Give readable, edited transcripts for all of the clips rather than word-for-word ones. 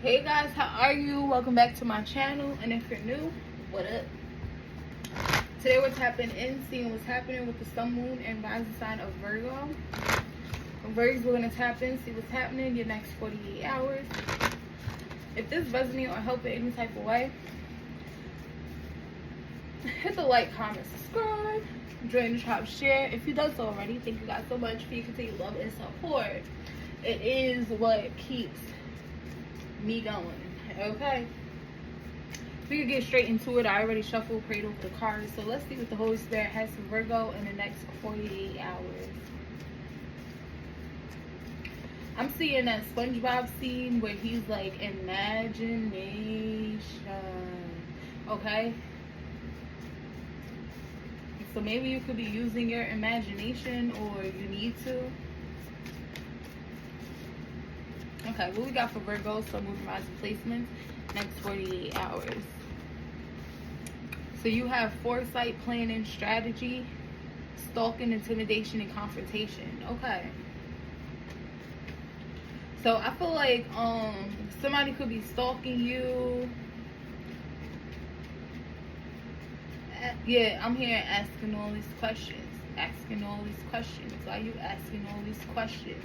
Hey guys, how are you? Welcome back to my channel. And if you're new, what up? Today we're tapping in, seeing what's happening with the sun, moon, and rising sign of Virgo. Virgos, we're going to tap in, see what's happening in your next 48 hours. If this resonates or help in any type of way, hit the like, comment, subscribe, join the tribe, share. If you done so already, thank you guys so much for your continued love and support. It is what keeps me going. Okay, we can get straight into it. I already shuffled, prayed over the cards, so let's see what the Holy Spirit has for Virgo in the next 48 hours. I'm seeing that SpongeBob scene where he's like, imagination. Okay, so maybe you could be using your imagination, or you need to. Okay, what we got for Virgo, Sun, Moon, Rising placements, next 48 hours. So you have foresight, planning, strategy, stalking, intimidation, and confrontation. Okay. So I feel like somebody could be stalking you. Yeah, I'm here asking all these questions. Why are you asking all these questions?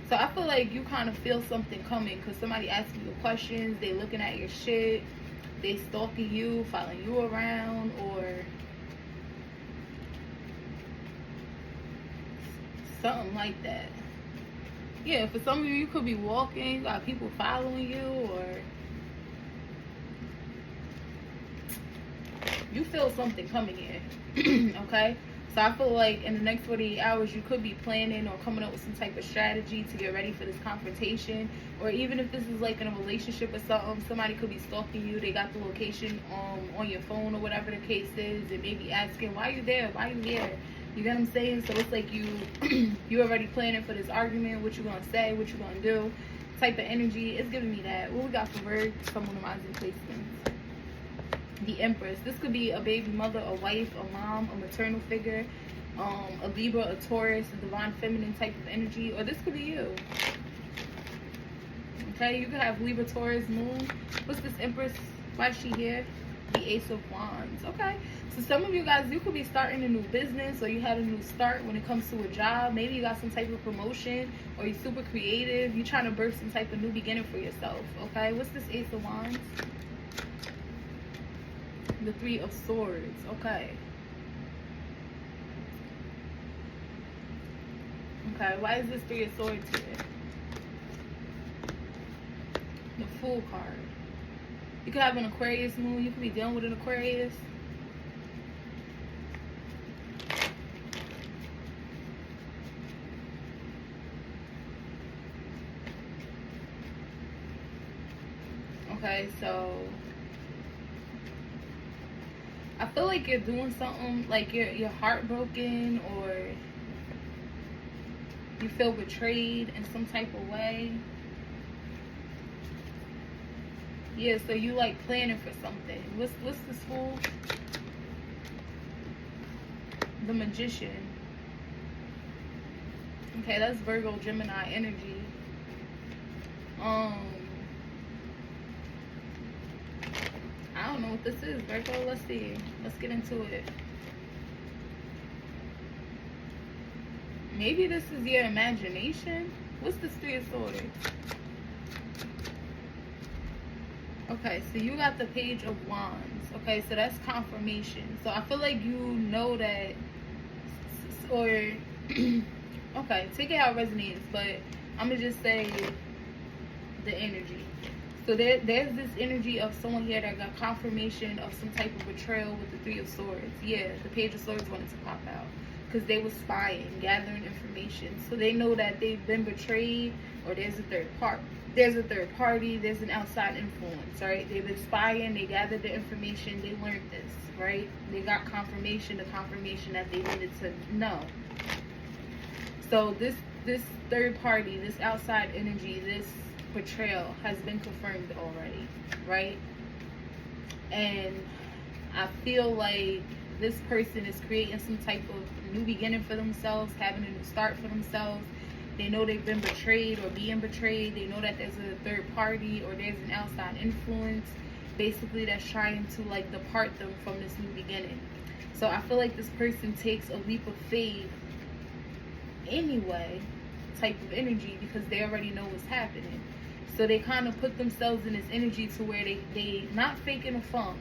So I feel like you kind of feel something coming because somebody asking you questions, they looking at your shit, they stalking you, following you around, or something like that. Yeah, for some of you, you could be walking, you got people following you, or you feel something coming in. Okay? So I feel like in the next 48 hours, you could be planning or coming up with some type of strategy to get ready for this confrontation. Or even if this is like in a relationship or something, somebody could be stalking you. They got the location on your phone or whatever the case is, and maybe asking, why are you there? Why are you here? You get what I'm saying? So it's like you already planning for this argument, what you're going to say, what you're going to do, type of energy. It's giving me that. What we got for Virgo, someone of rising placements? The Empress. This could be a baby mother, a wife, a mom, a maternal figure, a Libra, a Taurus, a divine feminine type of energy, or this could be you. Okay, you could have Libra, Taurus, moon. What's this Empress? Why is she here? The Ace of Wands. Okay, so some of you guys, you could be starting a new business, or you had a new start when it comes to a job. Maybe you got some type of promotion, or you're super creative. You're trying to birth some type of new beginning for yourself. Okay, what's this Ace of Wands? The Three of Swords. Okay. Okay, why is this Three of Swords here? The Fool card. You could have an Aquarius moon. You could be dealing with an Aquarius. Okay, so I feel like you're doing something, like you're heartbroken, or you feel betrayed in some type of way. Yeah, so you like planning for something. What's this Fool? The Magician. Okay, that's Virgo, Gemini energy. I don't know what this is, Virgo. Let's see. Let's get into it. Maybe this is your imagination. What's this Three of Swords? Okay, so you got the Page of Wands. Okay, so that's confirmation. So I feel like you know that, or okay, take it how it resonates, but I'm gonna just say the energy. So there's this energy of someone here that got confirmation of some type of betrayal with the Three of Swords. Yeah, the Page of Swords wanted to pop out because they were spying, gathering information. So they know that they've been betrayed, or there's a third part. There's a third party. There's an outside influence, right? They've been spying. They gathered the information. They learned this, right? They got confirmation, the confirmation that they needed to know. So this third party, this outside energy, this betrayal has been confirmed already, right? And I feel like this person is creating some type of new beginning for themselves, having a new start for themselves. They know they've been betrayed or being betrayed. They know that there's a third party or there's an outside influence, basically, that's trying to like depart them from this new beginning. So I feel like this person takes a leap of faith anyway, type of energy, because they already know what's happening. So they kind of put themselves in this energy to where they not faking a funk,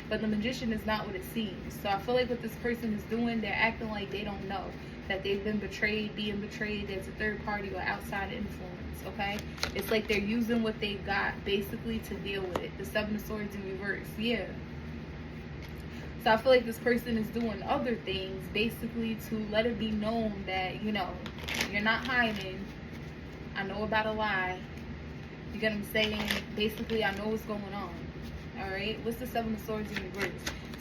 but the magician is not what it seems. So I feel like what this person is doing, they're acting like they don't know that they've been betrayed, being betrayed. There's a third party or outside influence, okay? It's like they're using what they got, basically, to deal with it. The Seven of Swords in reverse, yeah. So I feel like this person is doing other things, basically, to let it be known that, you know, you're not hiding. I know about a lie. You get what I'm saying? Basically, I know what's going on. All right? What's the Seven of Swords in reverse?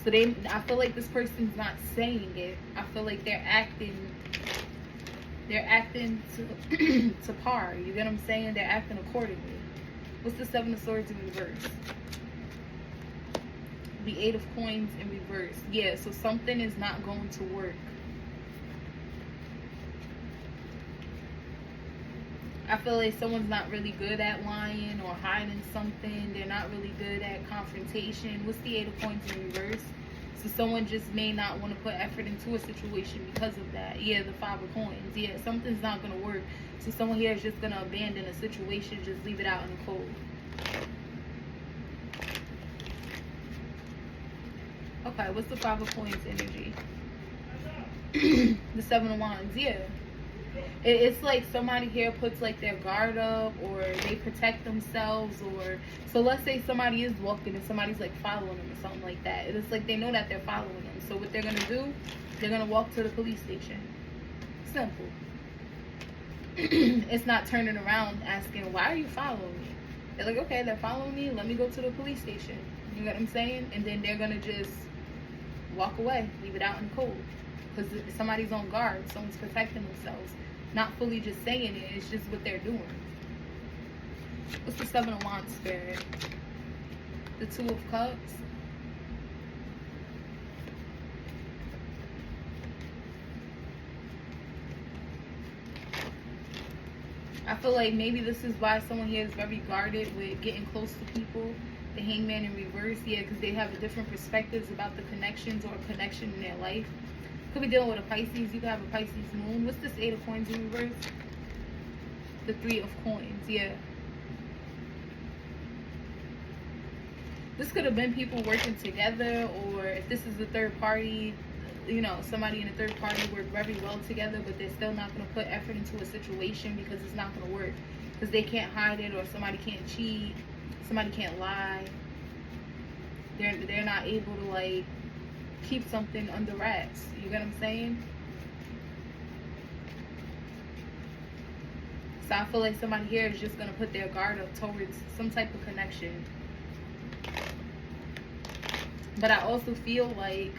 So I feel like this person's not saying it. I feel like they're acting to to par. You get what I'm saying? They're acting accordingly. What's the Seven of Swords in reverse? The Eight of Coins in reverse. Yeah, so something is not going to work. I feel like someone's not really good at lying or hiding something. They're not really good at confrontation. What's the Eight of Coins in reverse? So someone just may not want to put effort into a situation because of that. Yeah, the Five of Coins. Yeah, something's not going to work. So someone here is just going to abandon a situation, just leave it out in the cold. Okay, what's the Five of Coins energy? The Seven of Wands, yeah. It's like somebody here puts like their guard up, or they protect themselves, or so let's say somebody is walking and somebody's like following them or something like that. It's like they know that they're following them. So what they're gonna do, they're gonna walk to the police station. Simple. It's not turning around asking, why are you following me? They're like, okay, they're following me, let me go to the police station. You get what I'm saying? And then they're gonna just walk away, leave it out in the cold. Because somebody's on guard, someone's protecting themselves. Not fully just saying it, it's just what they're doing. What's the Seven of Wands, Spirit? The Two of Cups. I feel like maybe this is why someone here is very guarded with getting close to people. The Hangman in reverse, yeah, because they have a different perspectives about the connections or connection in their life. Could be dealing with a Pisces. You could have a Pisces moon. What's this Eight of Coins in reverse? The Three of Coins, yeah. This could have been people working together, or if this is the third party, you know, somebody in the third party work very well together, but they're still not going to put effort into a situation because it's not going to work. Because they can't hide it, or somebody can't cheat, somebody can't lie. They're not able to, like, keep something under wraps. You get what I'm saying? So I feel like somebody here is just going to put their guard up towards some type of connection. But I also feel like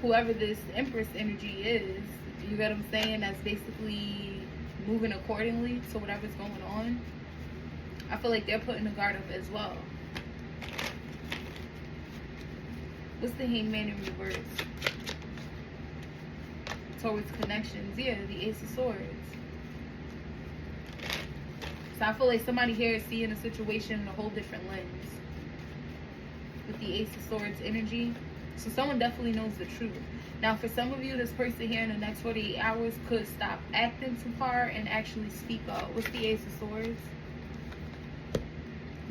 whoever this Empress energy is, you get what I'm saying, that's basically moving accordingly to whatever's going on. I feel like they're putting the guard up as well. What's the Hangman in reverse? Towards connections. Yeah, the Ace of Swords. So I feel like somebody here is seeing a situation in a whole different lens. With the Ace of Swords energy. So someone definitely knows the truth. Now for some of you, this person here in the next 48 hours could stop acting too far and actually speak up. What's the Ace of Swords?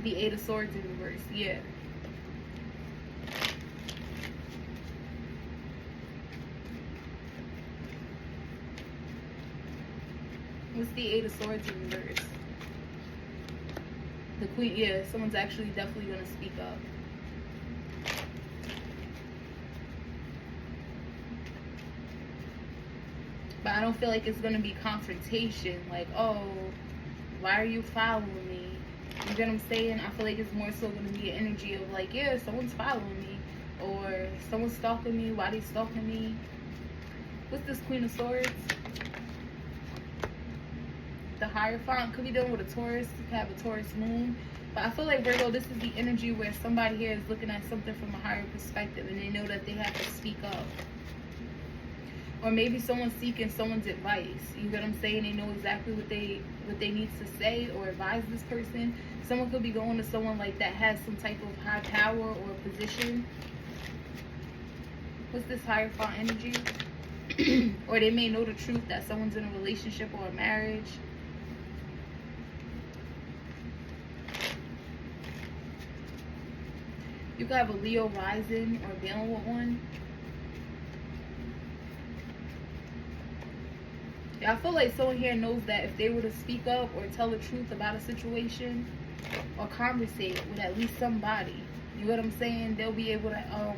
The Eight of Swords in reverse. Yeah. What's the Eight of Swords in reverse? The Queen, yeah, someone's actually definitely going to speak up. But I don't feel like it's going to be confrontation. Like, oh, why are you following me? You get what I'm saying? I feel like it's more so going to be an energy of like, yeah, someone's following me. Or someone's stalking me. Why they stalking me? What's this Queen of Swords? The Hierophant. Could be dealing with a Taurus. You could have a Taurus moon. But I feel like, Virgo, this is the energy where somebody here is looking at something from a higher perspective and they know that they have to speak up. Or maybe someone's seeking someone's advice. You get what I'm saying? They know exactly what they need to say or advise this person. Someone could be going to someone like that has some type of high power or position. What's this Hierophant energy? Or they may know the truth that someone's in a relationship or a marriage. You could have a Leo rising or dealing with one. Yeah, I feel like someone here knows that if they were to speak up or tell the truth about a situation or conversate with at least somebody, you know what I'm saying, they'll be able to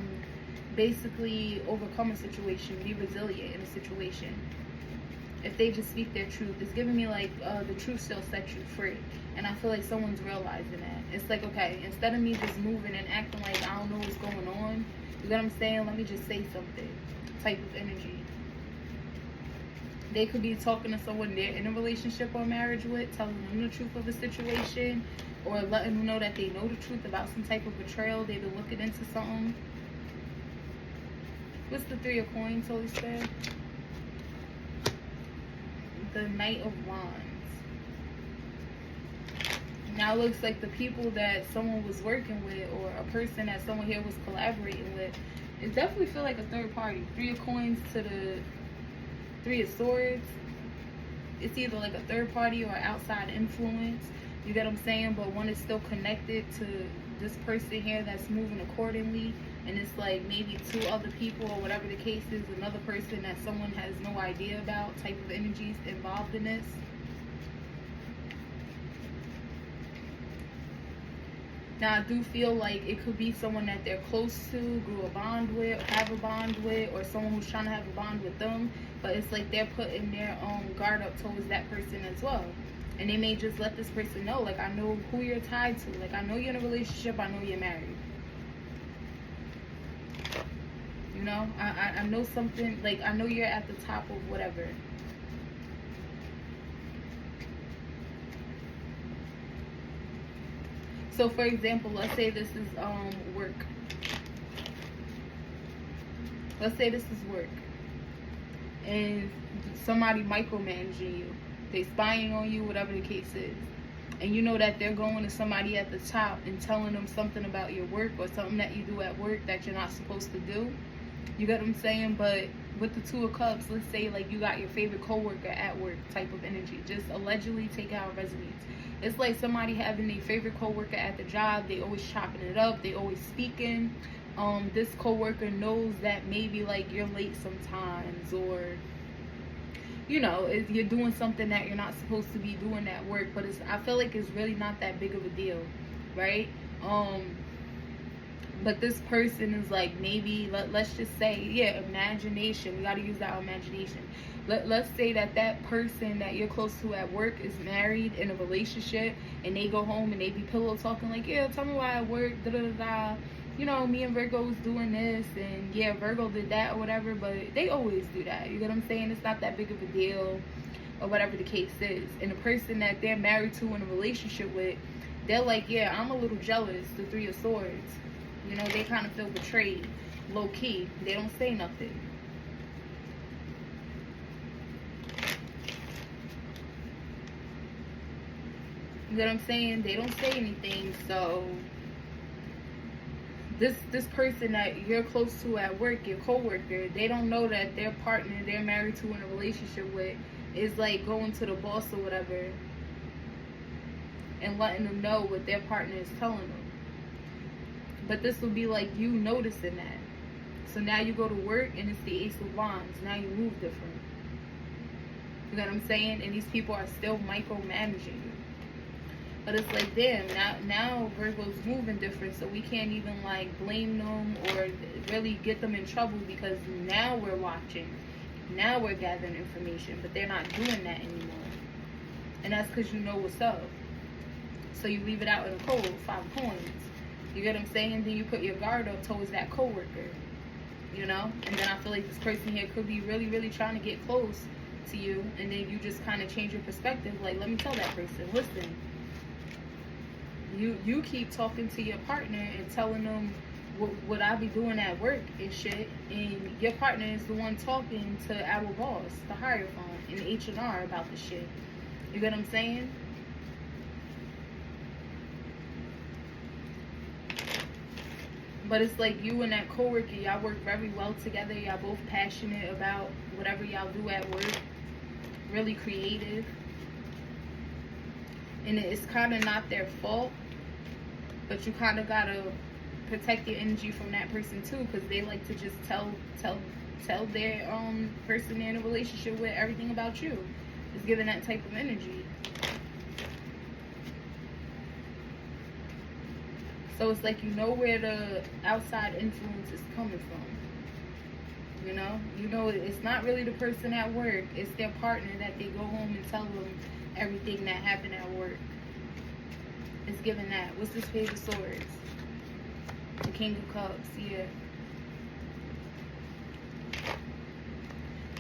basically overcome a situation, be resilient in a situation. If they just speak their truth, it's giving me like the truth shall set you free. And I feel like someone's realizing that. It's like, okay, instead of me just moving and acting like I don't know what's going on, you know what I'm saying, let me just say something type of energy. They could be talking to someone they're in a relationship or marriage with, telling them the truth of the situation, or letting them know that they know the truth about some type of betrayal. They've been looking into something. What's the Three of Coins, Holy Spirit? The Knight of Wands. Now it looks like the people that someone was working with, or a person that someone here was collaborating with, it definitely feel like a third party. Three of Coins to the Three of Swords. It's either like a third party or outside influence. You get what I'm saying? But one is still connected to this person here that's moving accordingly. And it's like maybe two other people or whatever the case is. Another person that someone has no idea about, type of energies involved in this. Now, I do feel like it could be someone that they're close to, grew a bond with, or have a bond with, or someone who's trying to have a bond with them. But it's like they're putting their guard up towards that person as well. And they may just let this person know, like, I know who you're tied to. Like, I know you're in a relationship. I know you're married. You know? I know something. Like, I know you're at the top of whatever. So, for example, let's say this is work. Let's say this is work. And somebody micromanaging you. They spying on you, whatever the case is. And you know that they're going to somebody at the top and telling them something about your work or something that you do at work that you're not supposed to do. You get what I'm saying? But with the Two of Cups, let's say like you got your favorite coworker at work type of energy. Just allegedly take out resonates. It's like somebody having their favorite coworker at the job. They always chopping it up. They always speaking. This coworker knows that maybe like you're late sometimes, or you know, you're doing something that you're not supposed to be doing at work. But I feel like it's really not that big of a deal, right? But this person is like, maybe let's just say, yeah, imagination. We got to use our imagination. Let's say that person that you're close to at work is married in a relationship, and they go home and they be pillow talking like, yeah, tell me why I work, da da da da. You know, me and Virgo was doing this, and yeah, Virgo did that or whatever. But they always do that. You get what I'm saying? It's not that big of a deal, or whatever the case is. And the person that they're married to in a relationship with, they're like, yeah, I'm a little jealous. The Three of Swords. You know, they kind of feel betrayed, low key. They don't say nothing. You know what I'm saying? They don't say anything. So this person that you're close to at work, your coworker, they don't know that their partner they're married to in a relationship with is like going to the boss or whatever and letting them know what their partner is telling them. But this will be like you noticing that. So now you go to work and it's the Ace of Wands. Now you move different. You know what I'm saying? And these people are still micromanaging you. But it's like, damn, now Virgo's moving different, so we can't even like blame them or really get them in trouble, because now we're watching. Now we're gathering information, but they're not doing that anymore. And that's because you know what's up. So you leave it out in the cold, 5 coins. You get what I'm saying? Then you put your guard up towards that coworker, you know? And then I feel like this person here could be really, really trying to get close to you. And then you just kind of change your perspective. Like, let me tell that person, listen, you keep talking to your partner and telling them what I be doing at work and shit, and your partner is the one talking to our boss, the Hierophant, and the H&R about the shit. You get what I'm saying? But it's like you and that coworker, y'all work very well together. Y'all both passionate about whatever y'all do at work. Really creative. And it's kind of not their fault, but you kind of gotta protect your energy from that person too, because they like to just tell their person they're in a relationship with everything about you. It's giving that type of energy. So it's like you know where the outside influence is coming from. You know it's not really the person at work. It's their partner that they go home and tell them everything that happened at work. It's giving that. What's this Page of Swords? The King of Cups, yeah.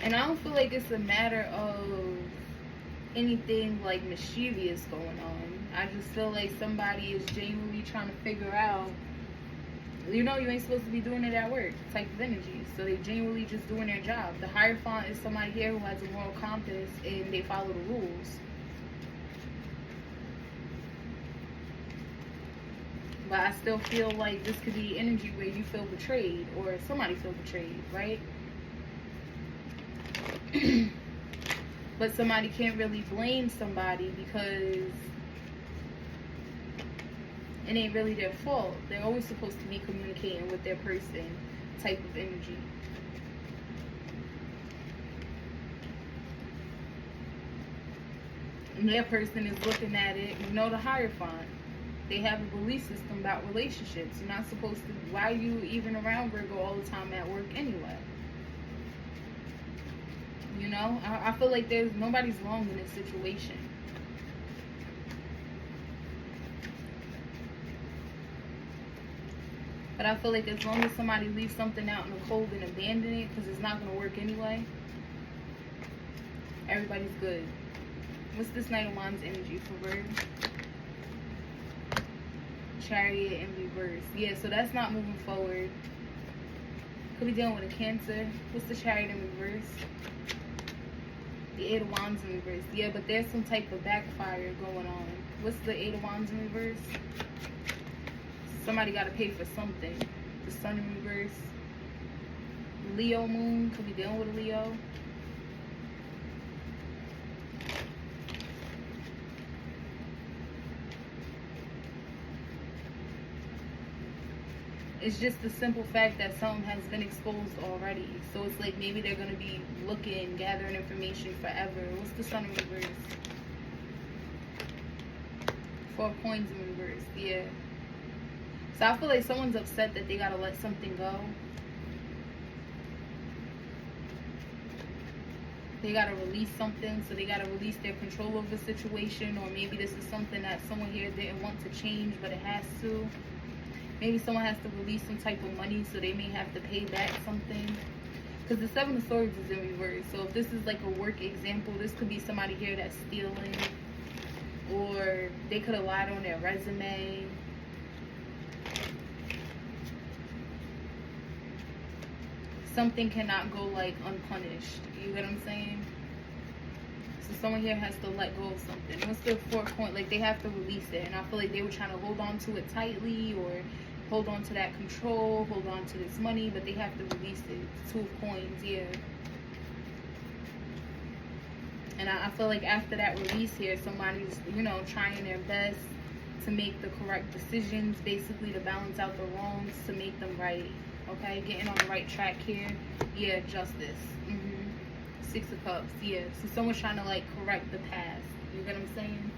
And I don't feel like it's a matter of anything like mischievous going on. I just feel like somebody is genuinely trying to figure out, you ain't supposed to be doing it at work type of energy. So they genuinely just doing their job. The Hierophant is somebody here who has a moral compass and they follow the rules. But I still feel like this could be energy where you feel betrayed or somebody feel betrayed, right? But somebody can't really blame somebody because it ain't really their fault. They're always supposed to be communicating with their person type of energy. And their person is looking at it, the Hierophant. They have a belief system about relationships. You're not supposed to, why are you even around Virgo all the time at work anyway? I feel like nobody's wrong in this situation. But I feel like as long as somebody leaves something out in the cold and abandon it, because it's not going to work anyway, everybody's good. What's this Knight of Wands energy for Virgo? Chariot in reverse. Yeah, so that's not moving forward. Could be dealing with a Cancer. What's the Chariot in reverse? The Eight of Wands in reverse. Yeah, but there's some type of backfire going on. What's the Eight of Wands in reverse? Somebody got to pay for something. The Sun in reverse. Leo moon. Could be dealing with a Leo. It's just the simple fact that something has been exposed already. So it's like maybe they're going to be looking, gathering information forever. What's the Sun in reverse? 4 coins in reverse. Yeah. So I feel like someone's upset that they got to let something go. They got to release something. So they got to release their control over the situation. Or maybe this is something that someone here didn't want to change, but it has to. Maybe someone has to release some type of money, so they may have to pay back something. Because the Seven of Swords is in reverse. So if this is like a work example, this could be somebody here that's stealing. Or they could have lied on their resume. Something cannot go like unpunished. You get what I'm saying? So someone here has to let go of something. What's the 4 coin? Like they have to release it. And I feel like they were trying to hold on to it tightly or hold on to that control, hold on to this money, but they have to release it. 2 of coins, yeah. And I feel like after that release here, somebody's, trying their best to make the correct decisions, basically to balance out the wrongs, to make them right. Okay, getting on the right track here. Yeah, justice. 6 of Cups, yeah. So someone's trying to like correct the past. You get what I'm saying?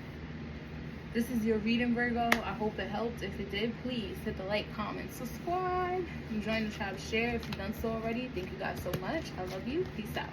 This is your reading, Virgo. I hope it helped. If it did, please hit the like, comment, subscribe, and join the tribe. Share if you've done so already. Thank you guys so much. I love you. Peace out.